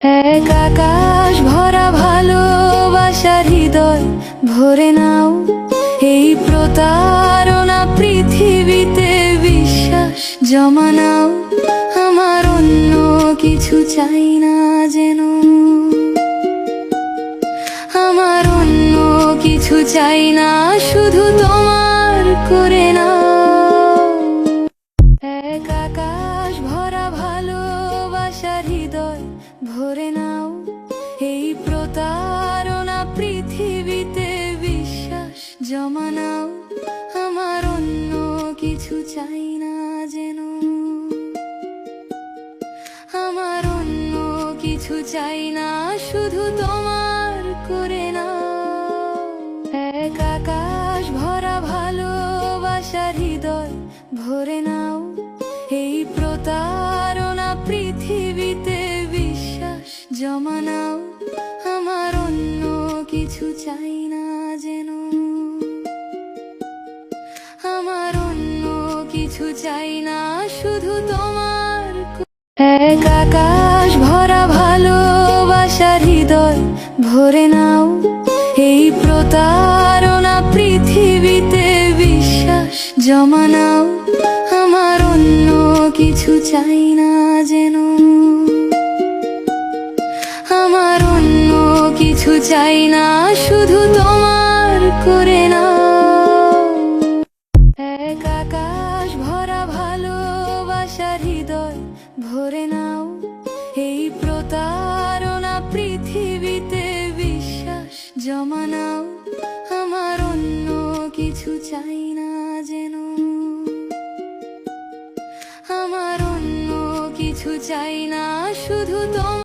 এক আকাশ ভরা ভালোবাসার হৃদয় ভরে নাও। এই প্রতারণা পৃথিবীতে বিশ্বাস জমা নাও। আমার অন্য কিছু চাই না যেন, আমার অন্য কিছু চাই না, শুধু তোমার করে নাও। এক আকাশ ভরা ভালোবাসার হৃদয় ভরে নাও। এই প্রতারণা পৃথিবীতে বিশ্বাস জমা নাও। আমার অন্য কিছু চাই না যেন, আমার অন্য কিছু চাই না, শুধু তোমার করে নাও। এক আকাশ ভরা ভালোবাসার হৃদয় ভরে নাও। এই প্রতারণা পৃথিবীতে বিশ্বাস জমা নাও। আমার অন্য কিছু চাই না যেন, আমার অন্য কিছু চাই না, শুধু তোমার। এক আকাশ ভরা ভালোবাসার হৃদয় ভরে নাও। এই প্রতারণা পৃথিবীতে বিশ্বাস জমা নাও। আমার অন্য কিছু চাই না যেন, আমার অন্য কিছু চাই না, শুধু তোমার করে নাও। এক আকাশ ভরা ভালোবাসার হৃদয় ভরে নাও। এই প্রতারণা পৃথিবীতে বিশ্বাস জমা নাও। আমার অন্য কিছু চাই না যেন, আমার অন্য কিছু চাই না, শুধু